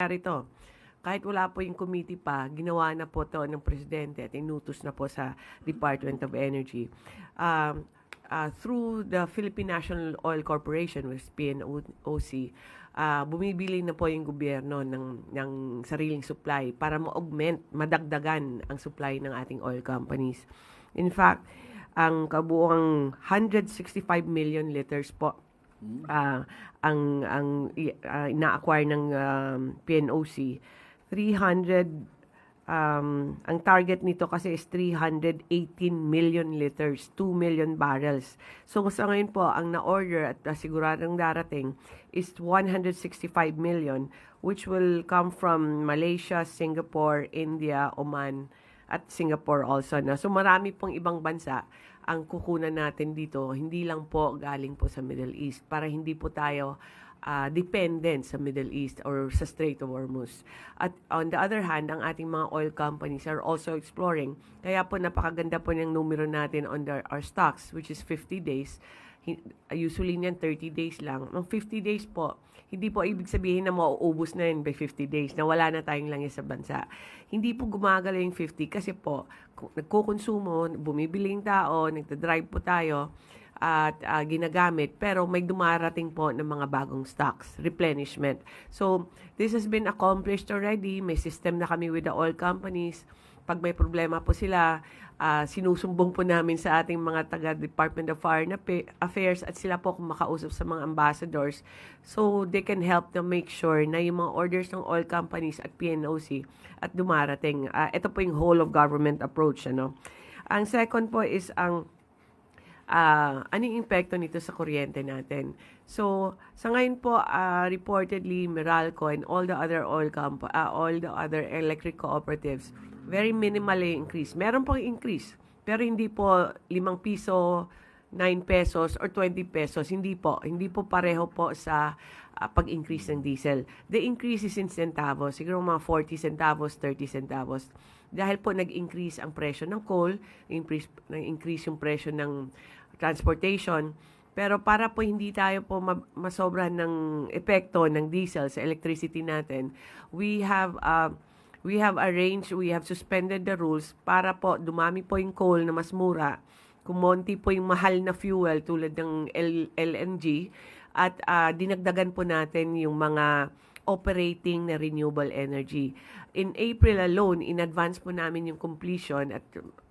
nangyari to? Kahit wala po yung committee pa, ginawa na po to ng Presidente at inutos na po sa Department of Energy. Through the Philippine National Oil Corporation, which is PNOC, bumibili na po yung gobyerno ng sariling supply para ma-augment, madagdagan ang supply ng ating oil companies. In fact, ang kabuuang 165 million liters po ang ina-acquire ng PNOC. 300 ang target nito kasi is 318 million liters, 2 million barrels. So sa ngayon po, ang na-order at siguradong darating is 165 million, which will come from Malaysia, Singapore, India, Oman, at Singapore also. So marami pong ibang bansa ang kukunan natin dito, hindi lang po galing po sa Middle East, para hindi po tayo dependent sa Middle East or sa Strait of Hormuz. At on the other hand, ang ating mga oil companies are also exploring. Kaya po napakaganda po ng numero natin on our stocks, which is 50 days. Usually niyan 30 days lang. Ang 50 days po, hindi po ibig sabihin na mauubos na yun by 50 days, na wala na tayong langis sa bansa. Hindi po gumagala yung 50 kasi po, nagkukonsumo, bumibili yung tao, nagdadrive po tayo, at ginagamit, pero may dumarating po ng mga bagong stocks, replenishment. So, this has been accomplished already. May system na kami with the oil companies. Pag may problema po sila, sinusumbong po namin sa ating mga taga-Department of Foreign Affairs at sila po kumakausap sa mga ambassadors, so they can help to make sure na yung mga orders ng oil companies at PNOC at dumarating. Ito po yung whole of government approach. Ang second po is anong impacto nito sa kuryente natin. So, sa ngayon po, reportedly, Meralco and all the other all the other electric cooperatives, very minimally increase. Meron pong increase, pero hindi po 5 piso, 9 pesos, or 20 pesos. Hindi po pareho po sa pag-increase ng diesel. The increase is in centavos, siguro mga 40 centavos, 30 centavos. Dahil po nag-increase ang presyo ng coal, nag-increase yung presyo ng transportation, pero para po hindi tayo po masobran ng epekto ng diesel sa electricity natin, we have suspended the rules para po dumami po yung coal na mas mura, kumonti po yung mahal na fuel tulad ng LNG, at dinagdagan po natin yung mga operating na renewable energy. In April alone, in advance po namin yung completion, at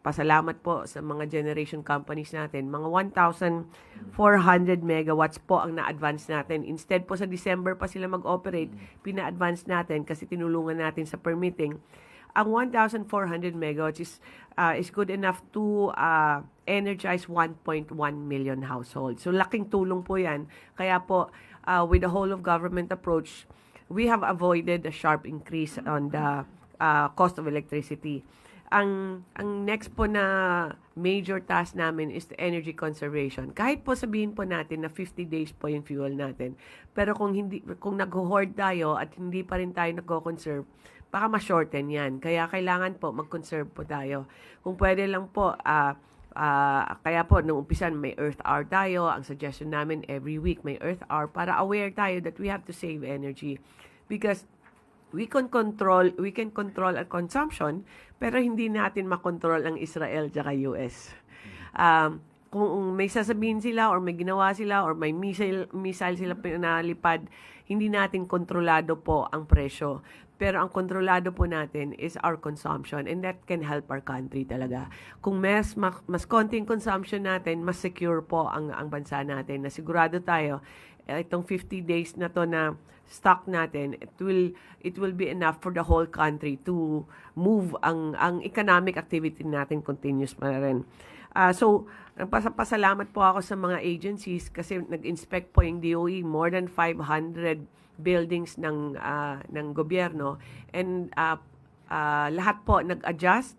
pasalamat po sa mga generation companies natin, mga 1,400 megawatts po ang na-advance natin. Instead po sa December pa sila mag-operate, pina-advance natin kasi tinulungan natin sa permitting. Ang 1,400 megawatts is good enough to energize 1.1 million households. So laking tulong po yan. Kaya po, with the whole of government approach, we have avoided a sharp increase on the cost of electricity. Ang next po na major task namin is the energy conservation. Kahit po sabihin po natin na 50 days po yung fuel natin, pero kung nag-hoard tayo at hindi pa rin tayo nagko-conserve, baka ma-shorten yan. Kaya kailangan po mag-conserve po tayo. Kung pwede lang po, kaya po nung umpisan may Earth Hour tayo. Ang suggestion namin every week may Earth Hour para aware tayo that we have to save energy, because we can control our consumption, pero hindi natin makontrol ang Israel at US. Kung may sasabihin sila or may ginawa sila or may missile sila pinalipad, hindi natin kontrolado po ang presyo. Pero ang kontrolado po natin is our consumption, and that can help our country talaga. Kung mas konting consumption natin, mas secure po ang bansa natin. Na sigurado tayo, itong 50 days na to na stock natin, it will be enough for the whole country to move ang economic activity natin continuous pa rin. So, pasalamat po ako sa mga agencies kasi nag-inspect po yung DOE, more than 500 buildings ng gobyerno, and lahat po nag-adjust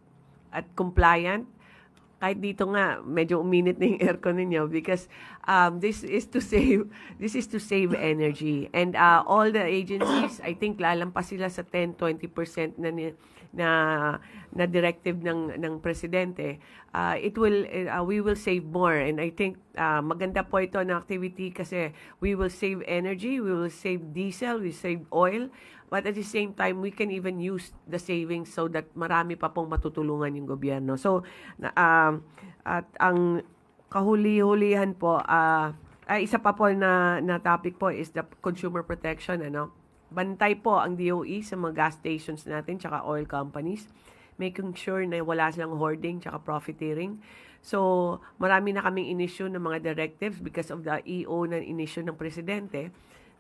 at compliant. Kahit dito nga medyo uminit na yung aircon ninyo because this is to save energy, and all the agencies, I think lalampas sila sa 10-20% na directive ng presidente. We will save more, and I think maganda po ito na activity kasi we will save energy, we will save diesel, we save oil, But at the same time, we can even use the savings so that marami pa pong matutulungan yung gobyerno. So, at ang kahuli-hulihan po, isa pa po na topic po is the consumer protection. Bantay po ang DOE sa mga gas stations natin tsaka oil companies, making sure na wala silang hoarding tsaka profiteering. So, marami na kaming inisyu ng mga directives because of the EO na inisyu ng presidente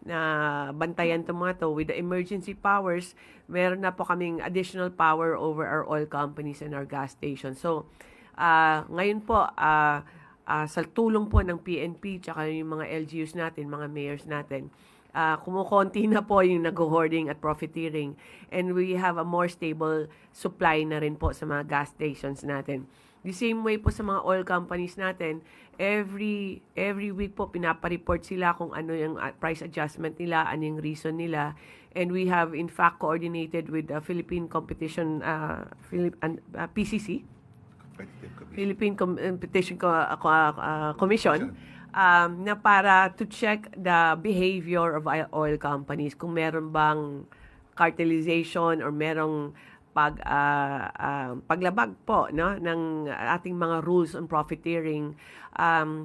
na bantayan itong mga to. With the emergency powers, meron na po kaming additional power over our oil companies and our gas stations. So, ngayon po, sa tulong po ng PNP tsaka yung mga LGUs natin, mga mayors natin, kumukonti na po yung nag-hoarding at profiteering, and we have a more stable supply na rin po sa mga gas stations natin. The same way po sa mga oil companies natin, every week po pinapareport sila kung ano yung price adjustment nila, ano yung reason nila, and we have in fact coordinated with the Philippine Competition PCC, Philippine Competition Commission, na para to check the behavior of oil companies, kung meron bang cartelization or merong paglabag po ng ating mga rules on profiteering.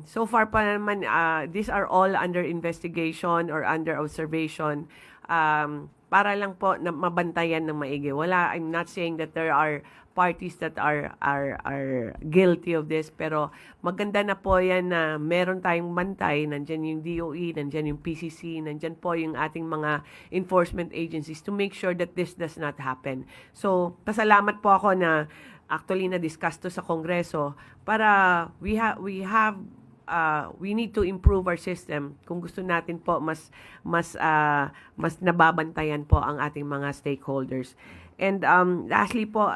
So far pa naman, these are all under investigation or under observation, para lang po na mabantayan ng maigi. I'm not saying that there are parties that are guilty of this, pero maganda na po yan na meron tayong bantay, nandyan yung DOE, nandyan yung PCC, nandyan po yung ating mga enforcement agencies to make sure that this does not happen. So, pasalamat po ako na actually na-discuss to sa Kongreso para we need to improve our system kung gusto natin po mas nababantayan po ang ating mga stakeholders. And lastly po,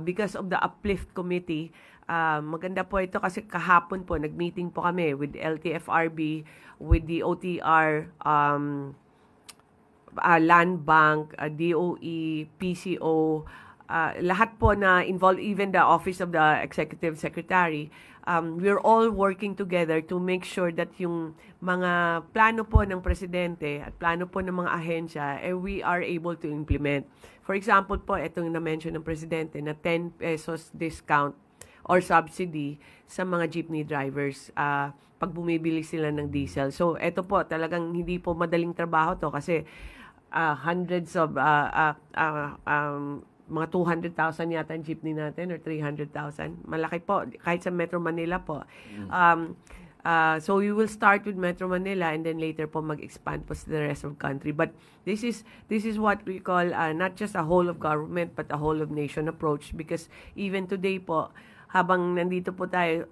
because of the Uplift Committee, maganda po ito kasi kahapon po nag-meeting po kami with LTFRB, with the OTR, Land Bank, DOE, PCO, lahat po na involved, even the Office of the Executive Secretary. We're all working together to make sure that yung mga plano po ng presidente at plano po ng mga ahensya, we are able to implement. For example po, itong na-mention ng presidente na 10 pesos discount or subsidy sa mga jeepney drivers pag bumibili sila ng diesel. So, ito po, talagang hindi po madaling trabaho to kasi hundreds of mga 200,000 yata ang jeepney natin or 300,000. Malaki po, kahit sa Metro Manila po. So we will start with Metro Manila and then later po mag-expand po sa the rest of the country. But this is what we call not just a whole of government but a whole of nation approach, because even today po, habang nandito po tayo,